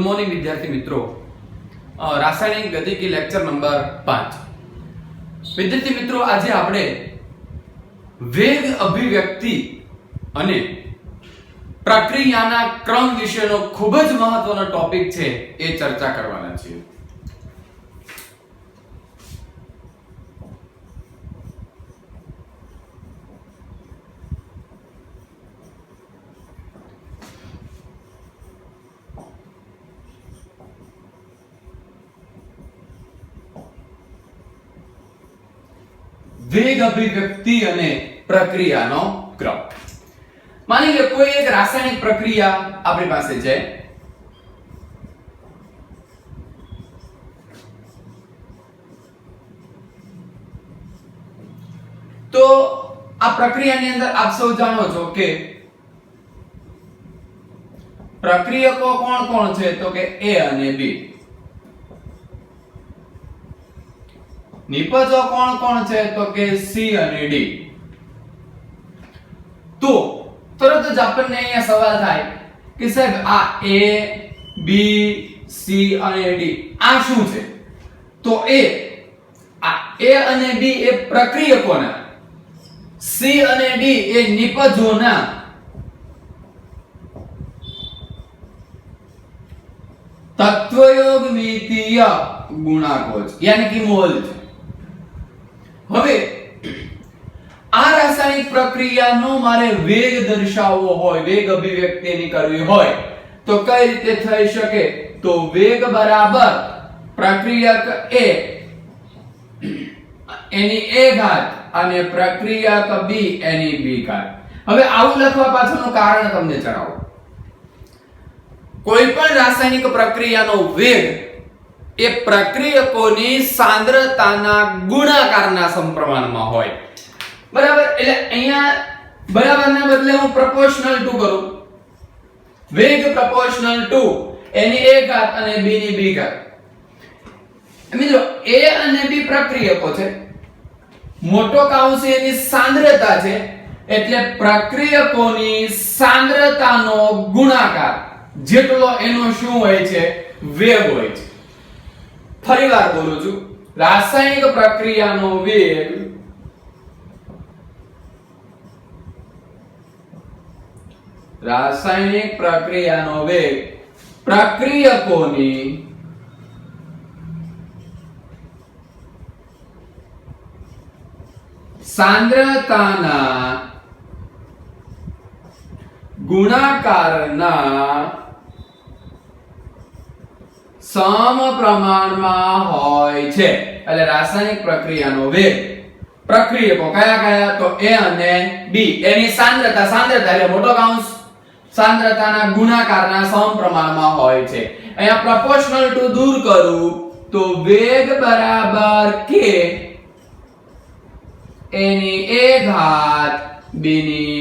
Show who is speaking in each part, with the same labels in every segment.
Speaker 1: Morning विद्यार्थी मित्रों, रासायनिक गतिकी लेक्चर नंबर 5। विद्यार्थी मित्रों, आज આપણે વેગ અભિવ્યક્તિ અને પ્રક્રિયાના ક્રમ વિશેનો ખૂબ જ મહત્વનો ટોપિક છે એ ચર્ચા કરવાના છીએ। वेग अभिव्यक्ति અને પ્રક્રિયાનો ક્રમ। માની લો કોઈ એક રાસાયણિક પ્રક્રિયા આપણી પાસે છે, તો આ પ્રક્રિયાની અંદર આપ સૌ જાણો છો કે પ્રક્રિયકો કોણ કોણ છે, તો કે A અને B। નિપજો કોણ કોણ છે, તો કે C અને D। તો તરત જ આપણને અહીંયા સવાલ થાય કે સાહેબ આ A B C અને D આ શું છે? તો આ A અને B એ પ્રક્રિયકોના, C અને D એ નિપજોના તત્વયોગમિતીય ગુણાંકો છે, યાની કે મોલ છે। હવે આ રાસાયણિક પ્રક્રિયાનો મારે વેગ દર્શાવવો હોય, વેગ અભિવ્યક્તિની કરવી હોય તો કઈ રીતે થઈ શકે? તો વેગ બરાબર પ્રક્રિયક A એની A ઘાત અને પ્રક્રિયક B એની B ઘાત। હવે આવું લખવા પાછળનું કારણ તમને જણાવું। કોઈ પણ રાસાયણિક પ્રક્રિયાનો વેગ એ પ્રક્રિયકોની સાંદ્રતાના ગુણાકારના સમપ્રમાણમાં હોય, બરાબર? એટલે અહીંયા બરાબરના બદલે હું પ્રોપોર્શનલ ટુ કરું, વેગ પ્રોપોર્શનલ ટુ એની A ઘાત અને B ની B ઘાત। મિત્રો A અને B પ્રક્રિયકો છે, મોટો કૌંસ એની સાંદ્રતા છે, એટલે પ્રક્રિયકોની સાંદ્રતાનો ગુણાકાર જેટલો એનો શું હોય છે? વેગ હોય છે। ફરીવાર બોલું છું, રાસાયણિક પ્રક્રિયાનો વેગ પ્રક્રિયકોની સાંદ્રતાના ગુણાકારના સમપ્રમાણમાં હોય છે। એટલે રાસાયણિક પ્રક્રિયાનો વેગ પ્રક્રિયકો કયા કયા? તો A અને B એની સાંદ્રતા એટલે મોટો કૌંસ સાંદ્રતાના ગુણાકારના સમપ્રમાણમાં હોય છે। અહીંયા પ્રોપોર્શનલ ટુ દૂર કરું તો વેગ બરાબર K એની A ઘાત B ની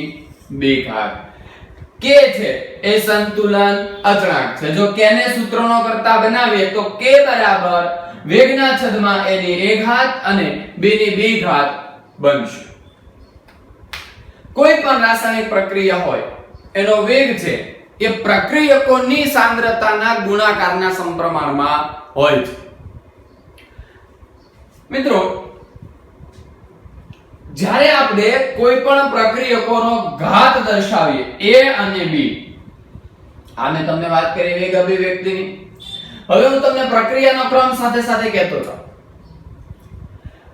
Speaker 1: B ઘાત। K છે એ સંતુલન અચળાંક છે। જો K ને સૂત્રનો કરતા બનાવીએ તો K બરાબર વેગના છેદમાં A ની A ઘાત અને B ની B ઘાત બનશે। કોઈ પણ રાસાયણિક પ્રક્રિયા હોય એનો વેગ છે એ પ્રક્રિયકોની સાંદ્રતાના ગુણાકારના સમપ્રમાણમાં હોય છે। મિત્રો જ્યારે આપણે કોઈ પણ પ્રક્રિયકોનો ઘાત દર્શાવીએ A અને B, આને તમને વાત કરી વેગ અભિવ્યક્તિની। હવે હું તમને પ્રક્રિયાનો ક્રમ સાથે સાથે કહેતો હતો।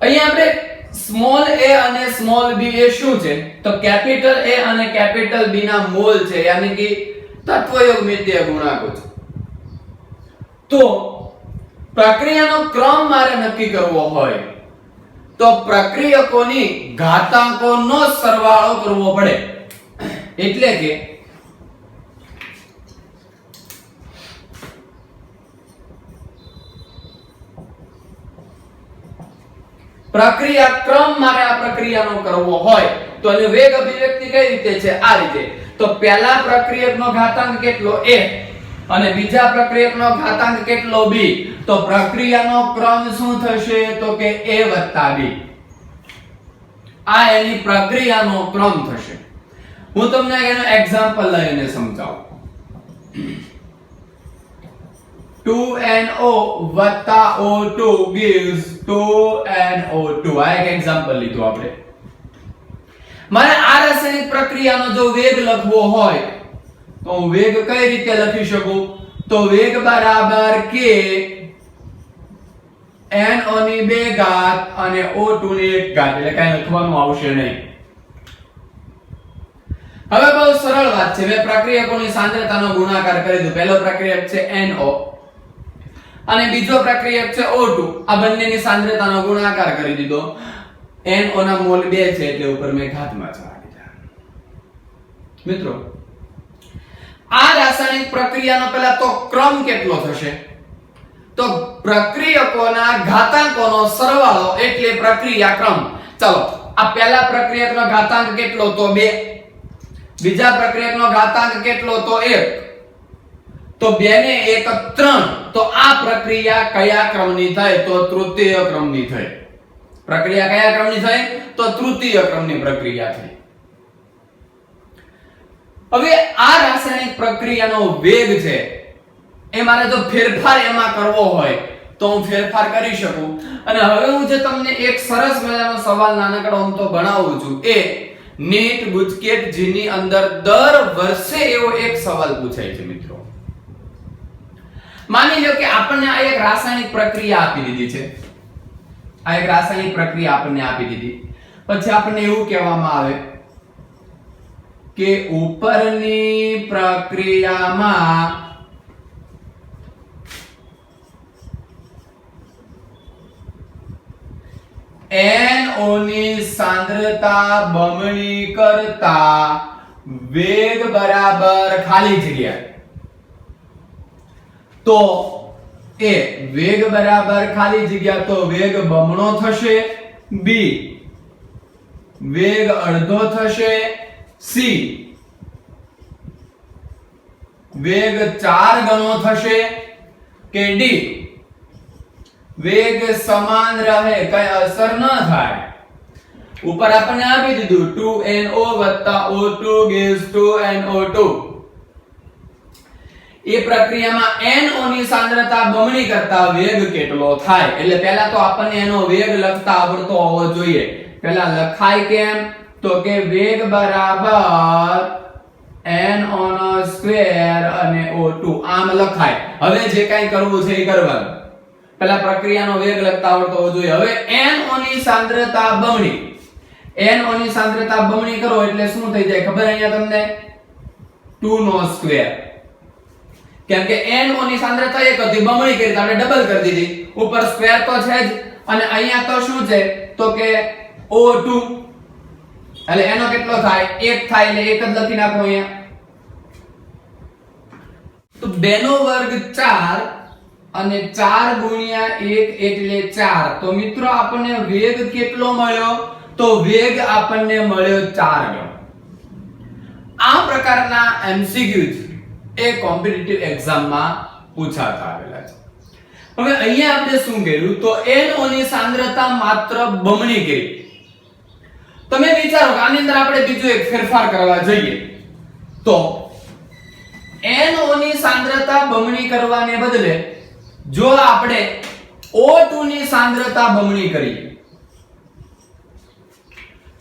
Speaker 1: અહીંયા આપણે સ્મોલ a અને સ્મોલ b એ શું છે? તો કેપિટલ A અને કેપિટલ B ના મોલ છે, યાની કે તત્વયોગમિતીય ગુણાંકો છે। તો પ્રક્રિયાનો ક્રમ મારે નક્કી કરવો હોય તો પ્રક્રિયકોની ઘાતાંકોનો સરવાળો કરવો પડે। એટલે કે પ્રક્રિયા ક્રમ મારે આ પ્રક્રિયાનો કરવો હોય તો એની વેગ અભિવ્યક્તિ કઈ રીતે છે? આ રીતે। તો પહેલા પ્રક્રિયકનો ઘાતાંક કેટલો? A અને બીજા પ્રક્રિયકનો ઘાતાંક કેટલો? B। તો પ્રક્રિયાનો ક્રમ શું થશે? તો કે A વત્તા B। આ એની પ્રક્રિયાનો ક્રમ થશે। હું તમને એનો એક્ઝામ્પલ લઈને સમજાવું। 2NO વત્તા O2 gives 2NO2. આ એક એક્ઝામ્પલ લીધું આપણે. મારે આ રાસાયણિક પ્રક્રિયાનો જો વેગ લખવો હોય તો હું વેગ કઈ રીતે લખી શકું? તો વેગ બરાબર k NO ની 2 ઘાત અને O2 ની 1 ઘાત, એટલે કઈ લખવાનું આવશે નહીં. હવે બહુ સરળ વાત છે. મેં પ્રક્રિયકોની સાંદ્રતાનો ગુણાકાર કરી દીધો. પહેલો પ્રક્રિયક છે NO અને બીજો પ્રક્રિયક છે O2. આ બંનેની સાંદ્રતાનો ગુણાકાર કરી દીધો. NO ના મોલ 2 છે એટલે ઉપર મેં ઘાતમાં ચડાવી દીધા. મિત્રો, આ રાસાયણિક પ્રક્રિયાનો પહેલા તો ક્રમ કેટલો થશે? તો પ્રક્રિયકોના ઘાતાંકોનો સરવાળો એટલે પ્રક્રિયા ક્રમ. ચાલો, આ પહેલા પ્રક્રિયકનો ઘાતાંક કેટલો? તો 2. બીજા પ્રક્રિયકનો ઘાતાંક કેટલો? તો 1. તો 2 ને 1 3. તો આ પ્રક્રિયા કયા ક્રમની થઈ? તો તૃતીય ક્રમની થઈ. પ્રક્રિયા કયા ક્રમની થઈ? તો તૃતીય ક્રમની પ્રક્રિયા થઈ. હવે આ રાસાયણિક પ્રક્રિયાનો વેગ છે એ મારે જો ફેરફાર એમાં કરવો હોય તો હું ફેરફાર કરી શકું. અને હવે હું જે તમને એક સરસ મજાનો સવાલ નાનકડો હું તો ભણાવું છું, એ નીટ ગુજકેટ જેની અંદર દર વર્ષે એવો એક સવાલ પૂછાય છે મિત્રો. માની લો કે આપણને આ એક રાસાયણિક પ્રક્રિયા આપી દીધી છે. આ એક રાસાયણિક પ્રક્રિયા આપણને આપી દીધી. પછી આપણને એવું કહેવામાં આવે કે ઉપરની પ્રક્રિયામાં NO ની સાંદ્રતા બમણી કરતા વેગ બરાબર ખાલી જગ્યા. તો એ વેગ બરાબર ખાલી જગ્યા, તો વેગ બમણો થશે. B વેગ અડધો થશે. C વેગ 4 ગણો થશે. કે D વેગ સમાન રહે, કઈ અસર ન થાય. ઉપર આપણને આપી દીધું 2NO O2 gives 2NO2. એ પ્રક્રિયામાં NO ની સાંદ્રતા બમણી કરતા વેગ કેટલો થાય? એટલે પહેલા તો આપણને એનો વેગ લખતા આવડતો હોવો જોઈએ. પહેલા લખાય કેમ? તો કે વેગ બરાબર NO નો સ્ક્વેર અને O2 આમ લખાય. હવે જે કાઈ કરવું છે એ કરવાનું. પહેલા પ્રક્રિયાનો વેગ લખતા આવડતો હોવો જોઈએ. હવે NO ની સાંદ્રતા બમણી. NO ની સાંદ્રતા બમણી કરો એટલે શું થઈ જાય ખબર? અહીંયા તમને 2 નો સ્ક્વેર. કેમ કે NO ની સાંદ્રતા 1 હતી, બમણી કરી તો આપણે ડબલ કરી દીધી. ઉપર સ્ક્વેર તો છે જ, અને અહીંયા તો શું છે? તો કે O2 એટલે એનો કેટલો થાય? 1 થાય એટલે 1 જ લખી નાખો અહીંયા. તો 2 નો વર્ગ 4 અને 4 ગુણ્યા 1 એટલે 4. તો મિત્રો આપણને વેગ કેટલો મળ્યો? તો વેગ આપણને મળ્યો 4 ગણો. આ પ્રકારના MCQs એ કોમ્પિટિટિવ એક્ઝામમાં પૂછાતા આવેલા છે. હવે અહીંયા આપણે શું કર્યું? તો NO ની સાંદ્રતા માત્ર બમણી કરી. તમે વિચારો કે આની અંદર આપણે બીજો એક ફેરફાર કરવા જઈએ તો NO ની સાંદ્રતા બમણી કરવાને બદલે જો આપણે O2 ની સાંદ્રતા બમણી કરીએ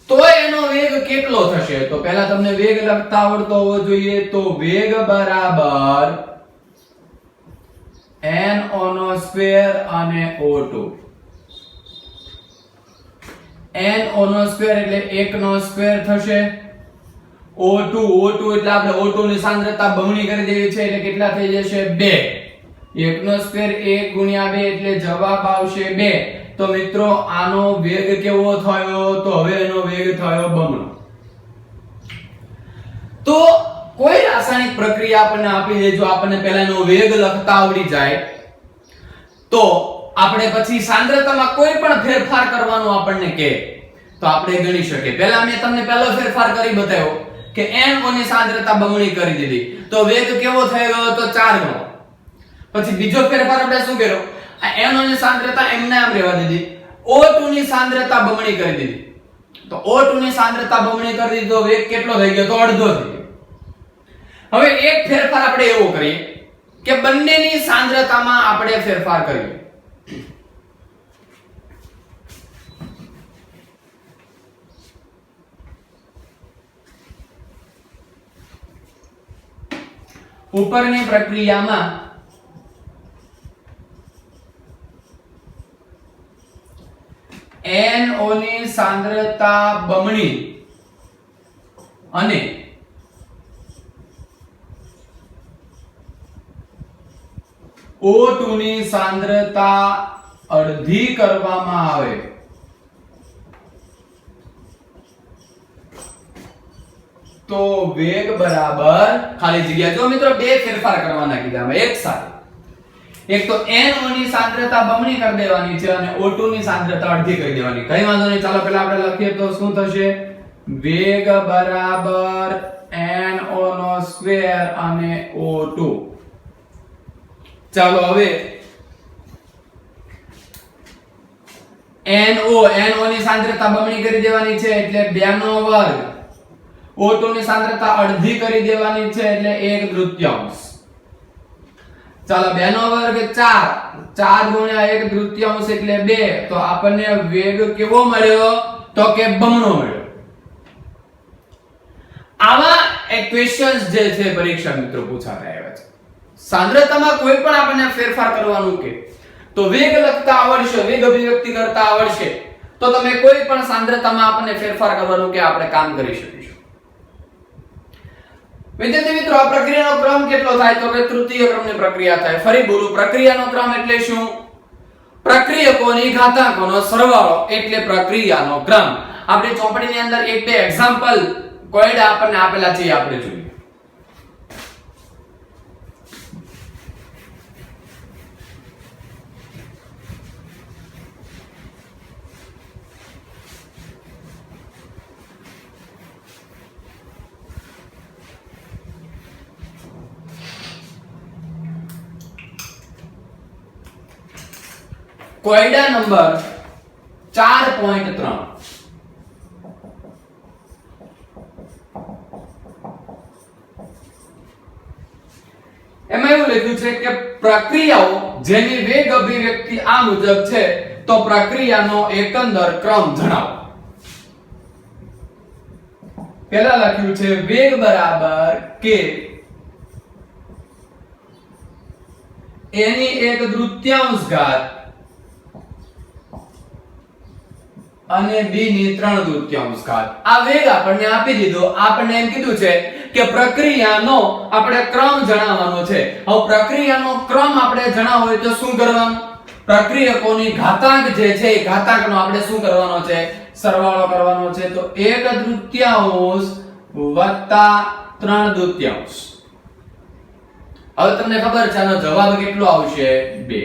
Speaker 1: તો એનો વેગ કેટલો થશે? તો પહેલા તમને વેગ લખતા આવડતો હોવો જોઈએ. તો વેગ બરાબર NO નો સ્ક્વેર અને O2. NO નો સ્ક્વેર એટલે 1 નો સ્ક્વેર થશે. O2 એટલે આપણે O2 ની સાંદ્રતા બમણી કરી દેવી છે એટલે કેટલા થઈ જશે? 2. 1 નો સ્ક્વેર 1 ગુણ્યા 2 એટલે જવાબ આવશે 2. તો મિત્રો આનો વેગ કેવો થયો? તો હવે એનો વેગ થયો બમણો. તો કોઈ રાસાયણિક પ્રક્રિયા આપણને આપી દે, જો આપણને પહેલા એનો વેગ લખતા આવડી જાય તો આપણે પછી સાંદ્રતામાં કોઈ પણ ફેરફાર કરવાનો આપણને કહે તો આપણે ગણી શકીએ. પહેલા મેં તમને પહેલો ફેરફાર કરી બતાવ્યો કે NO ની સાંદ્રતા બમણી કરી દીધી તો વેગ કેવો થઈ ગયો? તો 4 ગણો. પછી બીજો ફેરફાર આપણે શું કર્યો? આ NO ની સાંદ્રતા એમને આમ રહેવા દીધી. O2 ની સાંદ્રતા બમણી કરી દીધી. તો O2 ની સાંદ્રતા બમણી કરી દીધી તો વેગ કેટલો થઈ ગયો? તો અડધો થઈ ગયો. હવે એક ફેરફાર આપણે એવો કરીએ કે બંનેની સાંદ્રતામાં આપણે ફેરફાર કરીએ. ઉપરની પ્રક્રિયામાં NO ની સાંદ્રતા બમણી અને O2 ની સાંદ્રતા અડધી કરવામાં આવે તો વેગ બરાબર ખાલી જગ્યા. જો મિત્રો બે ફેરફાર કરવાના કીધા એક સાથે. એક તો NO ની સાંદ્રતા બમણી કરી દેવાની છે અને O2 ની સાંદ્રતા અડધી કરી દેવાની. કઈ વાંધો નહીં, ચાલો પહેલા આપણે લખીએ તો શું થશે? વેગ બરાબર NO નો સ્ક્વેર અને O2. ચાલો હવે NO ની સાંદ્રતા બમણી કરી દેવાની છે એટલે 2 નો વર્ગ. O2 ની સાંદ્રતા અડધી કરી દેવાની છે એટલે 1/3. ચાલો 2 નો વર્ગ 4, 4 ગુણ્યા 1/3 એટલે 2. તો આપણને વેગ કેવો મળ્યો? તો કે બમણો મળ્યો. આવા ક્વેશ્ચન્સ જે છે પરીક્ષા મિત્રો પૂછાતા આવ્યા છે. સાંદ્રતામાં કોઈ પણ આપણને ફેરફાર કરવાનું કે તો વેગ લખતા આવડશે, વેગ અભિવ્યક્તિ કરતા આવડશે તો તમે કોઈ પણ સાંદ્રતામાં આપણને ફેરફાર કરવાનું કે આપણે કામ કરી શકીશું. વિદ્યાર્થી મિત્રો, આ પ્રક્રિયાનો ક્રમ કેટલો થાય? તો કે તૃતીય ક્રમની પ્રક્રિયા થાય. ફરી બોલું, પ્રક્રિયાનો ક્રમ એટલે શું? પ્રક્રિયકોની ઘાતાંકોનો સરવાળો એટલે પ્રક્રિયાનો ક્રમ. આપણી ચોપડીની અંદર એક બે એક્ઝામ્પલ કોયડા આપણને આપેલા છે, આપણે જોઈએ. કોયડા નંબર 4.3. એમાં એવું લખ્યું છે કે પ્રક્રિયાઓ જેની વેગ અભિવ્યક્તિ આ મુજબ છે તો પ્રક્રિયાનો એકંદર ક્રમ જણાવો. પહેલા લખ્યું છે વેગ બરાબર કે એની 1/3 ઘાત અને b ની 3/3 ઘાત. આ વેગ આપણને આપી દીધો. આપણને એમ કીધું છે કે પ્રક્રિયાનો આપણે ક્રમ જણાવવાનો છે. હવે પ્રક્રિયાનો ક્રમ આપણે જણાવવો હોય તો શું કરવાનું? પ્રક્રિયકોની ઘાતાંક જે છે એ ઘાતાંકનો આપણે શું કરવાનો છે? સરવાળો કરવાનો છે. તો 1/3 વત્તા 3/3. હવે તમને ખબર છે આનો જવાબ કેટલો આવશે? 2.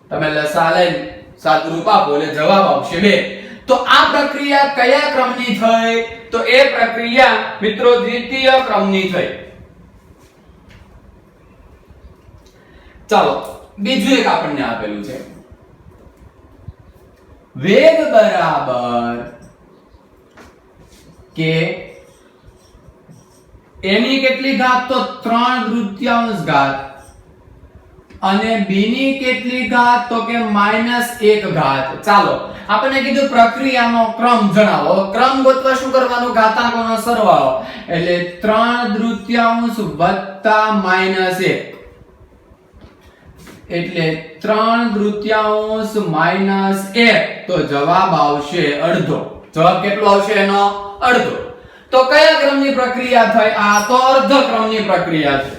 Speaker 1: તમે લસા લઈને સાદુરૂપ આપો એટલે જવાબ આવશે 2. તો આ પ્રક્રિયા કયા ક્રમની થઈ? તો એ પ્રક્રિયા મિત્રો દ્વિતીય ક્રમની થઈ. ચાલો બીજું એક આપણને આપેલું છે વેગ બરાબર કે એની કેટલી ઘાત? તો 3/3 ઘાત અને b ની કેટલી ઘાત? તો કે -1 ઘાત. ચાલો આપણને કીધું પ્રક્રિયાનો ક્રમ જણાવો. ક્રમ ગોતવા શું કરવાનું? ઘાતાંકોનો સરવાળો એટલે 3/3 વત્તા -1 એટલે 3/3 -1 તો જવાબ આવશે અડધો. જવાબ કેટલો આવશે? એનો અડધો. તો કયા ક્રમની પ્રક્રિયા થઈ? આ તો અર્ધ ક્રમની પ્રક્રિયા છે.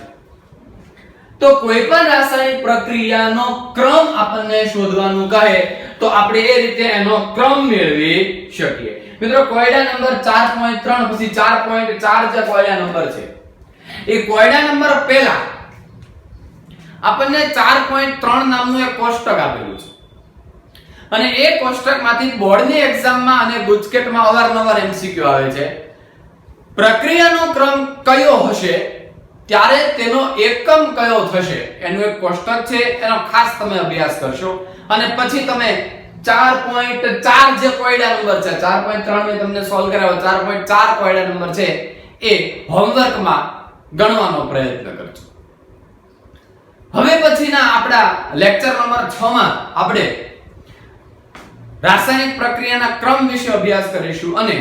Speaker 1: તો કોઈ પણ રાસાયણિક પ્રક્રિયાનો ક્રમ આપણને શોધવાનું કહે તો આપણે એ રીતે એનો ક્રમ મેળવી શકીએ. મિત્રો કોયડા નંબર 4.3 પછી 4.4 જે કોયડા નંબર છે એ કોયડા નંબર પહેલા આપણને 4.3 નામનું એક કોષ્ટક આપેલું છે અને એ કોષ્ટકમાંથી બોર્ડની એક્ઝામમાં અને ગુજકેટમાં અવારનવાર એમસીક્યુ આવે છે. પ્રક્રિયાનો ક્રમ કયો હશે ત્યારે તેનો એકમ કયો થશે એનું એક કોષ્ટક છે, એનો ખાસ તમે અભ્યાસ કરશો અને પછી તમે 4.4 જે કોયડા નંબર છે 4.3 મેં તમને સોલ્વ કરાવ્યો, 4.4 કોયડા નંબર છે એ હોમવર્કમાં ગણવાનો પ્રયત્ન કરજો. હવે પછીના આપણા લેક્ચર નંબર 6 માં આપણે રાસાયણિક પ્રક્રિયાના ક્રમ વિશે અભ્યાસ કરીશું અને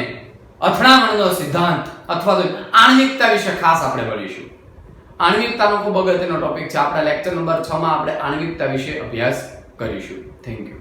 Speaker 1: અથડામણનો સિદ્ધાંત અથવા તો આણ્વિકતા વિશે ખાસ આપણે ભણીશું. આણ્વિકતાનો ખૂબ અગત્યનો ટોપિક છે. આપણા લેક્ચર નંબર 6 માં આપણે આણ્વિકતા વિશે અભ્યાસ કરીશું. Thank you.